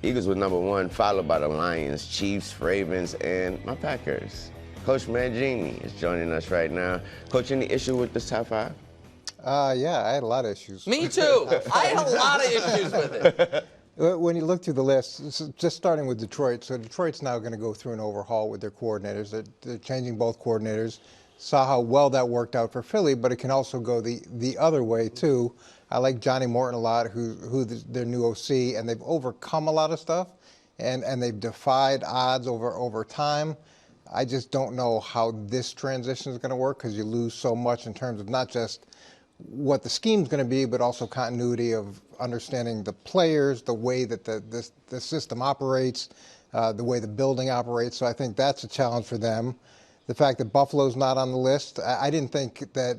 Eagles was number 1, followed by the Lions, Chiefs, Ravens, and my Packers. Coach Mangini is joining us right now. Coach, any issue with this top 5? Yeah, I had a lot of issues. Me too. I had a lot of issues with it. When you look through the list, just starting with Detroit, so Detroit's now going to go through an overhaul with their coordinators. They're changing both coordinators. Saw how well that worked out for Philly, but it can also go the other way too. I like Johnny Morton a lot, who's their new OC, and they've overcome a lot of stuff, and they've defied odds over time. I just don't know how this transition is going to work, because you lose so much in terms of not just what the scheme's going to be, but also continuity of understanding the players, the way that the system operates, the way the building operates. So I think that's a challenge for them. The fact that Buffalo's not on the list, I didn't think that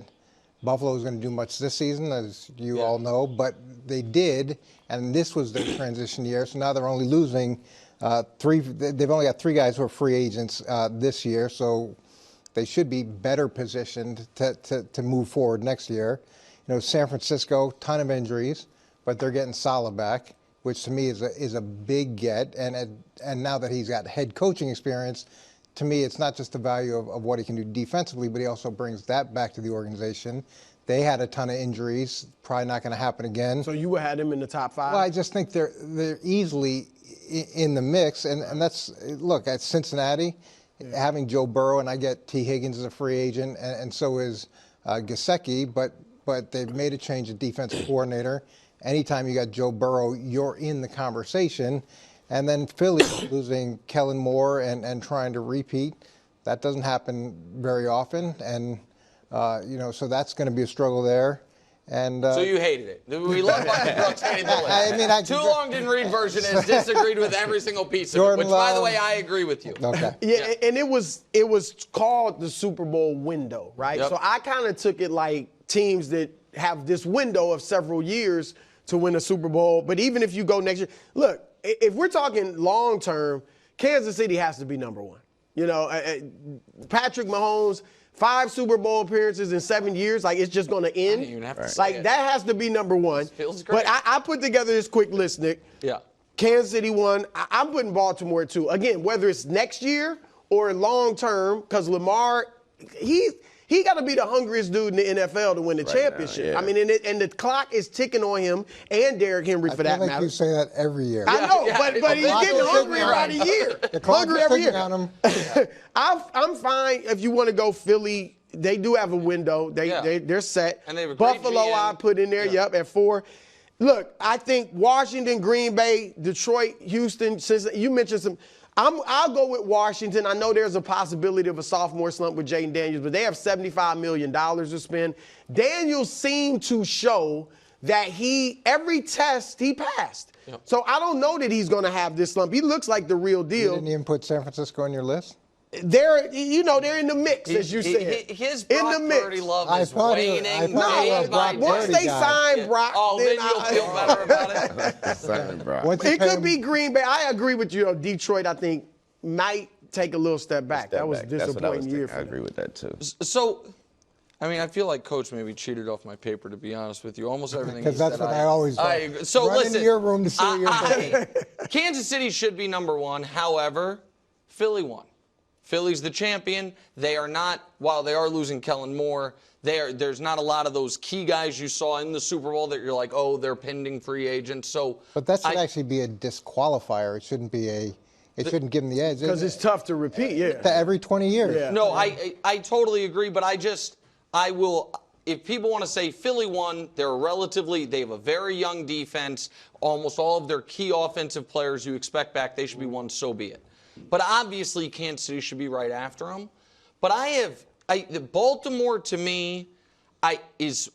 Buffalo was going to do much this season, as you all know, but they did, and this was their transition year. So now they're only losing they've only got 3 guys who are free agents this year, so they should be better positioned to move forward next year. You know, San Francisco, ton of injuries, but they're getting Saleh back, which to me is a big get. And now that he's got head coaching experience, to me it's not just the value of what he can do defensively, but he also brings that back to the organization. They had a ton of injuries, probably not going to happen again. So you would have them in the top 5? Well, I just think they're easily in the mix, and that's, look, at Cincinnati, having Joe Burrow, and I get T. Higgins as a free agent, and so is Gesicki, but they've made a change at defensive coordinator. Anytime you got Joe Burrow, you're in the conversation. And then Philly losing Kellen Moore and trying to repeat, that doesn't happen very often, and so that's going to be a struggle there. And so you hated it. We love Bucky Brooks hating the list. I mean, Too Long Didn't Read version has disagreed with every single piece of it, which, by the way, I agree with you. Okay. Yeah, and it was called the Super Bowl window, right? Yep. So I kind of took it like teams that have this window of several years to win a Super Bowl. But even if you go next year, look, if we're talking long term, Kansas City has to be number 1. You know, Patrick Mahomes, 5 Super Bowl appearances in 7 years, like it's just going to end. I didn't even have to say like it. that has to be number 1. Feels great. But I put together this quick list, Nick. Yeah. Kansas City 1. I'm putting Baltimore 2. Again, whether it's next year or long term, because Lamar, he got to be the hungriest dude in the NFL to win the championship. Now, yeah. I mean, and the clock is ticking on him and Derrick Henry for that I feel like matter. you say that every year. I know, Yeah, but he's getting hungry around a year. The clock Hungry is every ticking year. on him. I'm fine if you want to go Philly. They do have a window. They're set. And they have a great Buffalo GM. I put in there, at 4. Look, I think Washington, Green Bay, Detroit, Houston, Cincinnati, you mentioned some. I'll go with Washington. I know there's a possibility of a sophomore slump with Jaden Daniels, but they have $75 million to spend. Daniels seemed to show that every test he passed. Yep. So I don't know that he's going to have this slump. He looks like the real deal. You didn't even put San Francisco on your list? They're in the mix, as you said. His in Brock the mix. Purdy love I is thought he- waning. I thought day he was by Brock day. Once Purdy they guy. sign Brock, Oh, then you'll feel better about it. Sorry, bro. Once you It pay could him- be Green Bay. I agree with you. Detroit, I think, might take a little step back. Step That was a back. That's what I was disappointing year thinking. for I them. agree with that, too. So, I mean, I feel like Coach maybe cheated off my paper, to be honest with you. Almost everything he Because said. that's what I always do. I agree. So Run listen, into your room to see what you're doing. Kansas City should be number 1. However, Philly won. Philly's the champion. They are not, while they are losing Kellen Moore, there's not a lot of those key guys you saw in the Super Bowl that you're like, oh, they're pending free agents. So, But that should actually be a disqualifier. It shouldn't be it shouldn't give them the edge. Because it's tough to repeat, Every 20 years. Yeah. No, I totally agree, but I will, if people want to say Philly won, they have a very young defense. Almost all of their key offensive players you expect back, they should be won, so be it. But obviously, Kansas City should be right after them. But Baltimore, to me, is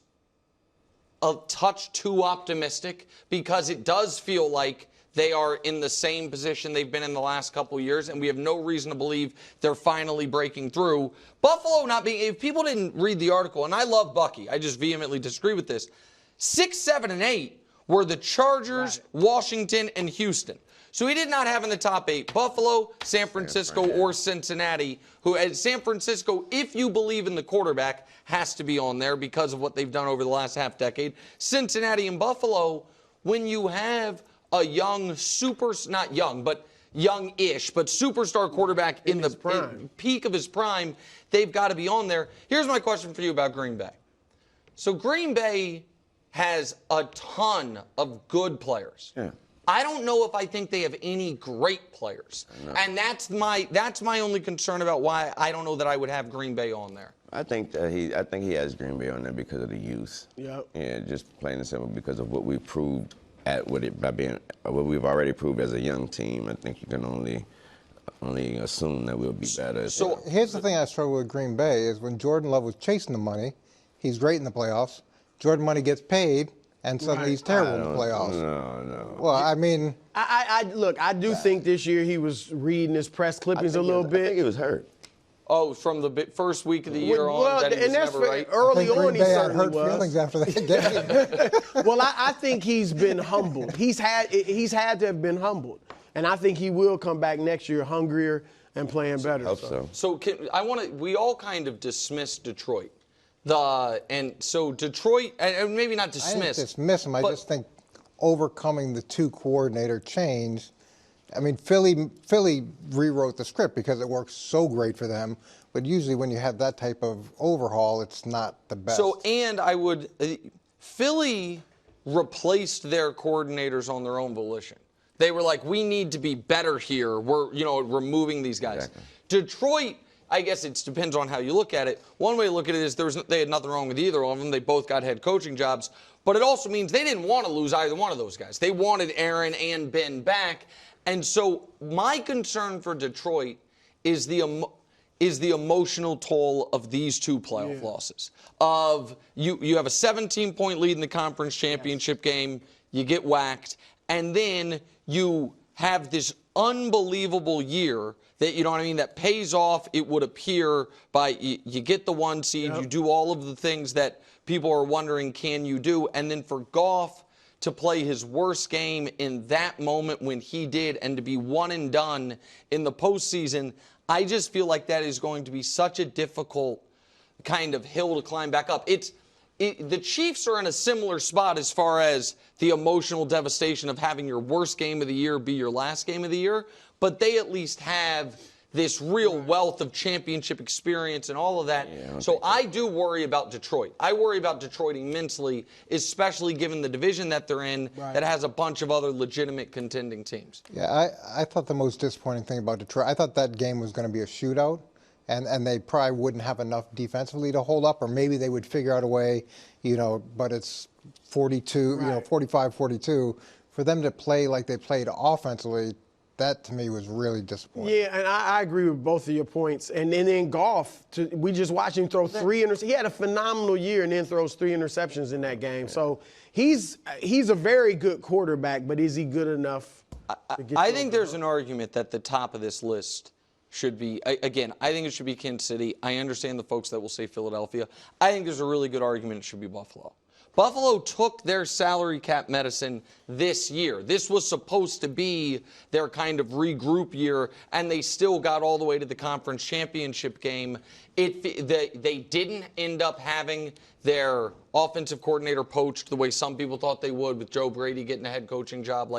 a touch too optimistic, because it does feel like they are in the same position they've been in the last couple of years, and we have no reason to believe they're finally breaking through. Buffalo not being, if people didn't read the article, and I love Bucky, I just vehemently disagree with this, 6, 7, and 8 were the Chargers, Washington, and Houston. So he did not have in the top 8 Buffalo, San Francisco, or Cincinnati, who at San Francisco, if you believe in the quarterback, has to be on there because of what they've done over the last half decade. Cincinnati and Buffalo, when you have a young not young, but young-ish, but superstar quarterback in the peak of his prime, they've got to be on there. Here's my question for you about Green Bay. So Green Bay has a ton of good players. Yeah. I don't know if I think they have any great players. And that's my only concern about why I don't know that I would have Green Bay on there. I think he has Green Bay on there because of the youth. Yep. Yeah, just plain and simple because of what we proved what we've already proved as a young team. I think you can only assume that we'll be better. So here's the thing I struggle with Green Bay is when Jordan Love was chasing the money, he's great in the playoffs. Jordan Money gets paid, and suddenly he's terrible in the playoffs. No. Well, I mean, I do think this year he was reading his press clippings a little bit. I think he was hurt. Oh, from the first week of the year Well, on, that he was never right? Early I think on, Green he Bay had certainly hurt was. feelings after that game. Well, I think he's been humbled. He's had to have been humbled, and I think he will come back next year hungrier and playing better. Hope so. So we all kind of dismissed Detroit. So Detroit, and maybe not I didn't dismiss. dismiss him. I just think overcoming the two coordinator change. I mean, Philly rewrote the script because it works so great for them. But usually when you have that type of overhaul, it's not the best. So, and Philly replaced their coordinators on their own volition. They were like, we need to be better here. We're, removing these guys. Exactly. Detroit, I guess it depends on how you look at it. One way to look at it is they had nothing wrong with either of them. They both got head coaching jobs. But it also means they didn't want to lose either one of those guys. They wanted Aaron and Ben back. And so my concern for Detroit is the emotional toll of these two playoff losses. Of you have a 17-point lead in the conference championship game, you get whacked, and then you have this unbelievable year that, that pays off, it would appear, by you get the 1 seed, you do all of the things that people are wondering, can you do? And then for Goff to play his worst game in that moment when he did, and to be one and done in the postseason, I just feel like that is going to be such a difficult kind of hill to climb back up. The Chiefs are in a similar spot as far as the emotional devastation of having your worst game of the year be your last game of the year, but they at least have this real wealth of championship experience and all of that. So I do worry about Detroit. I worry about Detroit immensely, especially given the division that they're in that has a bunch of other legitimate contending teams. Yeah, I thought the most disappointing thing about Detroit, I thought that game was going to be a shootout, and they probably wouldn't have enough defensively to hold up, or maybe they would figure out a way, but it's 42, 45-42. For them to play like they played offensively, that to me was really disappointing. Yeah, and I agree with both of your points. And then Goff, we just watched him throw 3 interceptions. He had a phenomenal year and then throws 3 interceptions in that game. So he's a very good quarterback, but is he good enough to get I think there's an argument that the top of this list should be, again, I think it should be Kansas City. I understand the folks that will say Philadelphia. I think there's a really good argument it should be Buffalo. Buffalo took their salary cap medicine this year. This was supposed to be their kind of regroup year, and they still got all the way to the conference championship game. They didn't end up having their offensive coordinator poached the way some people thought they would, with Joe Brady getting a head coaching job.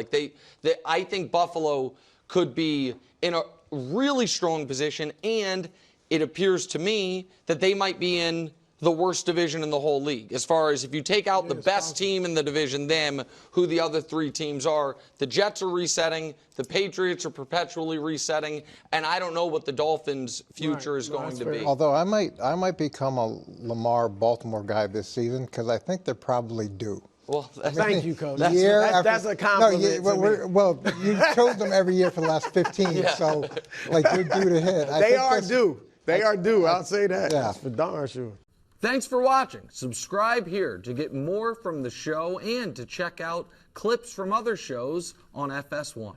I think Buffalo could be in a really strong position, and it appears to me that they might be in the worst division in the whole league. As far as if you take out the best team in the division, who the other 3 teams are, the Jets are resetting, the Patriots are perpetually resetting, and I don't know what the Dolphins' future is going to be. Although I might become a Lamar Baltimore guy this season because I think they're probably due. Well, Thank you, Coach. That's a compliment. Well, you chose them every year for the last 15, so you're due to hit. They are due. I'll say that. Yeah. That's for darn sure. Thanks for watching. Subscribe here to get more from the show and to check out clips from other shows on FS1.